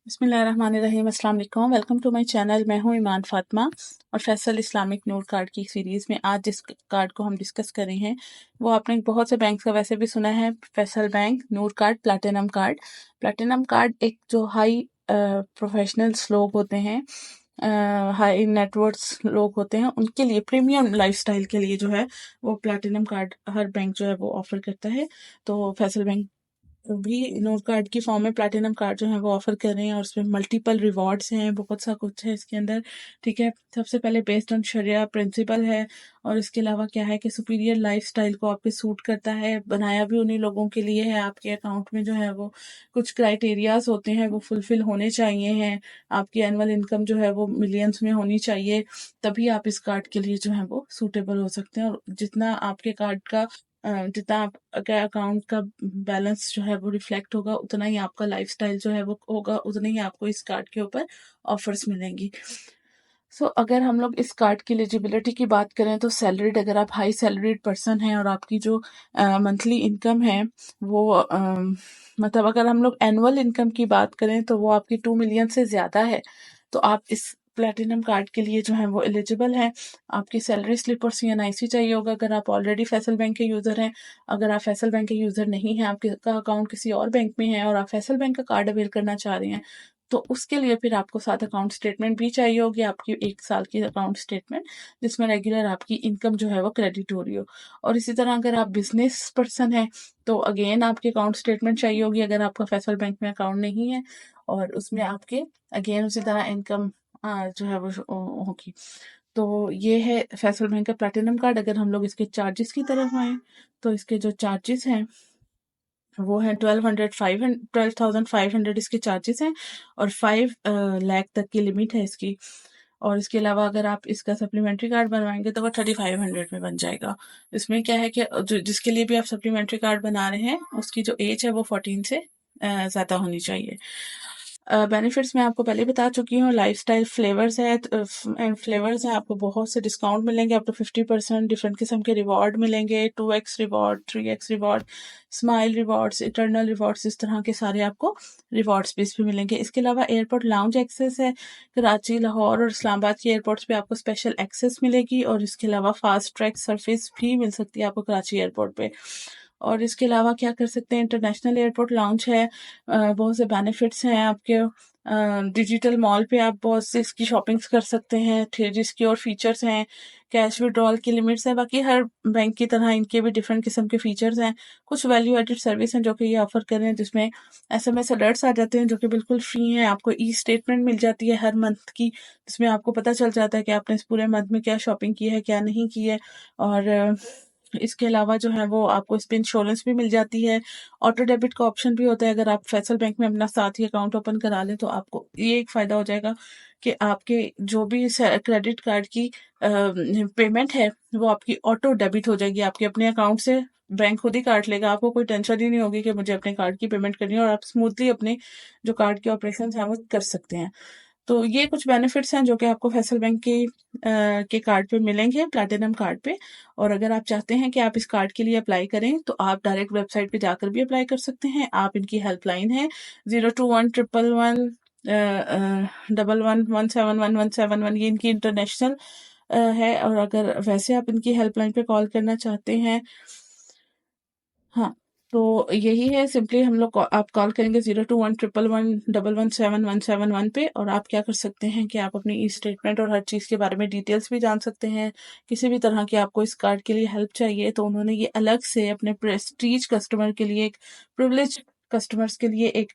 बिस्मिल्लाहिर्रहमानिर्रहीम, अस्सलाम वालेकुम। Welcome to my channel. मैं हूं ईमान फातिमा और फैसल इस्लामिक नूर कार्ड की सीरीज़ में आज जिस कार्ड को हम डिस्कस कर रहे हैं वो आपने बहुत से बैंक का वैसे भी सुना है, Faisal bank Noor card platinum card. Platinum card एक जो हाई प्रोफेशनल्स लोग होते हैं, हाई नेटवर्थ लोग होते हैं, उनके लिए प्रीमियम लाइफस्टाइल के लिए जो है वो प्लैटिनम कार्ड हर बैंक जो है वो ऑफर करता है। तो फैसल बैंक भी नोट कार्ड की फॉर्म में प्लैटिनम कार्ड जो है वो ऑफर कर रहे हैं और उसमें मल्टीपल रिवॉर्ड्स हैं, बहुत सा कुछ है इसके अंदर। ठीक है, सबसे पहले बेस्ड ऑन शरिया प्रिंसिपल है और इसके अलावा क्या है कि सुपीरियर लाइफस्टाइल को आपके सूट करता है, बनाया भी उन्हीं लोगों के लिए है। आपके अकाउंट में जो है वो कुछ क्राइटेरियाज होते हैं वो फुलफिल होने चाहिए हैं। आपकी एनुअल इनकम जो है वो मिलियंस में होनी चाहिए, तभी आप इस कार्ड के लिए जो है वो सूटेबल हो सकते हैं। और जितना आपके कार्ड का जितना आपके अकाउंट का बैलेंस जो है वो रिफ्लेक्ट होगा, उतना ही आपका लाइफस्टाइल जो है वो होगा, उतने ही आपको इस कार्ड के ऊपर ऑफर्स मिलेंगी। अगर हम लोग इस कार्ड की एलिजिबिलिटी की बात करें तो सैलरीड, अगर आप हाई सैलरीड पर्सन हैं और आपकी जो मंथली इनकम है वो मतलब अगर हम लोग एनुअल इनकम की बात करें तो वो आपकी 2 मिलियन से ज़्यादा है, तो आप इस प्लेटिनम कार्ड के लिए जो है वो एलिजिबल हैं। आपकी सैलरी स्लिप और CNIC चाहिए होगा अगर आप ऑलरेडी फैसल बैंक के यूज़र हैं। अगर आप फैसल बैंक के यूज़र नहीं हैं, आपके का अकाउंट किसी और बैंक में है और आप फैसल बैंक का कार्ड अवेल करना चाह रहे हैं, तो उसके लिए फिर आपको साथ अकाउंट स्टेटमेंट भी चाहिए होगी, आपकी 1 साल की अकाउंट स्टेटमेंट, जिसमें रेगुलर आपकी इनकम जो है वो क्रेडिट हो रही हो। और इसी तरह अगर आप बिजनेस पर्सन हैं तो अगेन आपकी अकाउंट स्टेटमेंट चाहिए होगी अगर आपका फैसल बैंक में अकाउंट नहीं है, और उसमें आपके अगेन उसी तरह इनकम जो है वो होगी। तो ये है फैसल बैंक का प्लैटिनम कार्ड। अगर हम लोग इसके चार्जेस की तरफ आए तो इसके जो चार्जेस हैं वो है 12,500 इसके चार्जेस हैं और 5 लाख तक की लिमिट है इसकी। और इसके अलावा अगर आप इसका सप्लीमेंट्री कार्ड बनवाएंगे तो वो 3,500 में बन जाएगा। इसमें क्या है कि जिसके लिए भी आप सप्लीमेंट्री कार्ड बना रहे हैं उसकी जो एज है वो 14 से ज़्यादा होनी चाहिए। बेनिफिट्स मैं आपको पहले बता चुकी हूँ। लाइफस्टाइल फ्लेवर्स है एंड फ्लेवर्स हैं, आपको बहुत से डिस्काउंट मिलेंगे, अप टू 50% डिफरेंट किस्म के रिवॉर्ड मिलेंगे, 2x reward, 3x reward, smile rewards, eternal rewards, इस तरह के सारे आपको रिवॉर्ड्स भी इस पे मिलेंगे। इसके अलावा एयरपोर्ट लाउंज एक्सेस है, कराची, लाहौर और इस्लामाबाद के एयरपोर्ट्स पे आपको स्पेशल एक्सेस मिलेगी और इसके अलावा फास्ट ट्रैक सर्विस भी मिल सकती है आपको कराची एयरपोर्ट पे। और इसके अलावा क्या कर सकते हैं, इंटरनेशनल एयरपोर्ट लाउंज है, बहुत से बेनिफिट्स हैं आपके। डिजिटल मॉल पे आप बहुत से इसकी शॉपिंग्स कर सकते हैं, जिसकी और फीचर्स हैं, कैश विड्रॉल की लिमिट्स हैं। बाकी हर बैंक की तरह इनके भी डिफरेंट किस्म के फीचर्स हैं। कुछ वैल्यू एडेड सर्विस हैं जो कि ये ऑफर कर रहे हैं, जिसमें SMS अलर्ट्स आ जाते हैं जो कि बिल्कुल फ्री हैं। आपको ई स्टेटमेंट मिल जाती है हर मंथ की, जिसमें आपको पता चल जाता है कि आपने इस पूरे मंथ में क्या शॉपिंग की है, क्या नहीं की है। और इसके अलावा जो है वो आपको इस पे इंश्योरेंस भी मिल जाती है। ऑटो डेबिट का ऑप्शन भी होता है, अगर आप फैसल बैंक में अपना साथ ही अकाउंट ओपन करा लें तो आपको ये एक फ़ायदा हो जाएगा कि आपके जो भी क्रेडिट कार्ड की पेमेंट है वो आपकी ऑटो डेबिट हो जाएगी आपके अपने अकाउंट से। बैंक खुद ही काट लेगा, आपको कोई टेंशन ही नहीं होगी कि मुझे अपने कार्ड की पेमेंट करनी है, और आप स्मूथली अपने जो कार्ड के ऑपरेशन हैं वो कर सकते हैं। तो ये कुछ बेनिफिट्स हैं जो कि आपको फैसल बैंक के कार्ड पे मिलेंगे, प्लैटिनम कार्ड पे। और अगर आप चाहते हैं कि आप इस कार्ड के लिए अप्लाई करें तो आप डायरेक्ट वेबसाइट पे जाकर भी अप्लाई कर सकते हैं। आप इनकी हेल्पलाइन है 0211111171117 ये इनकी इंटरनेशनल है। और अगर वैसे आप इनकी हेल्पलाइन पे कॉल करना चाहते हैं, हाँ, तो यही है, सिंपली हम लोग आप कॉल करेंगे 02111111711 पे, और आप क्या कर सकते हैं कि आप अपनी ई स्टेटमेंट और हर चीज़ के बारे में डिटेल्स भी जान सकते हैं। किसी भी तरह की आपको इस कार्ड के लिए हेल्प चाहिए तो उन्होंने ये अलग से अपने प्रेस्टीज कस्टमर के लिए, एक प्रिविलेज कस्टमर्स के लिए एक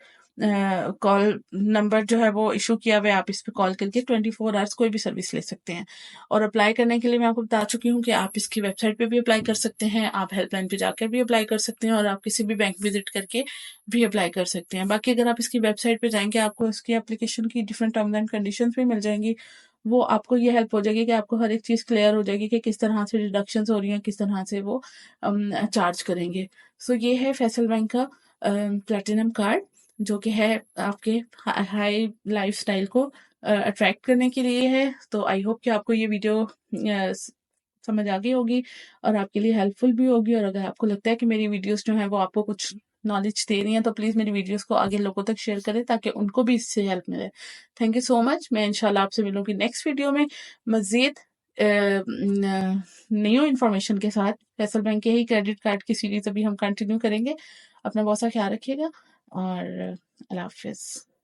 कॉल नंबर जो है वो इशू किया हुआ है। आप इस पे कॉल करके 24 आवर्स कोई भी सर्विस ले सकते हैं। और अप्लाई करने के लिए मैं आपको बता चुकी हूँ कि आप इसकी वेबसाइट पे भी अप्लाई कर सकते हैं, आप हेल्पलाइन पे जाकर भी अप्लाई कर सकते हैं, और आप किसी भी बैंक विजिट करके भी अप्लाई कर सकते हैं। बाकी अगर आप इसकी वेबसाइट पे जाएंगे आपको इसकी एप्लीकेशन की डिफरेंट टर्म्स एंड कंडीशंस भी मिल जाएंगी। वो आपको ये हेल्प हो जाएगी कि आपको हर एक चीज़ क्लियर हो जाएगी कि किस तरह से डिडक्शंस हो रही हैं, किस तरह से वो चार्ज करेंगे। ये है फैसल बैंक का प्लेटिनम कार्ड, जो कि है आपके हाई लाइफस्टाइल को अट्रैक्ट करने के लिए है। तो आई होप कि आपको ये वीडियो समझ आ गई होगी और आपके लिए हेल्पफुल भी होगी। और अगर आपको लगता है कि मेरी वीडियोस जो हैं वो आपको कुछ नॉलेज दे रही हैं तो प्लीज़ मेरी वीडियोस को आगे लोगों तक शेयर करें ताकि उनको भी इससे हेल्प मिले। Thank you so much. मैं इंशाल्लाह आपसे मिलूँगी नेक्स्ट वीडियो में मज़ीद न्यू इन्फॉर्मेशन के साथ। फैसल बैंक के ही क्रेडिट कार्ड की सीरीज़ अभी हम कंटिन्यू करेंगे। अपना बहुत सा ख्याल रखिएगा और अल्लाह हाफ़िज़।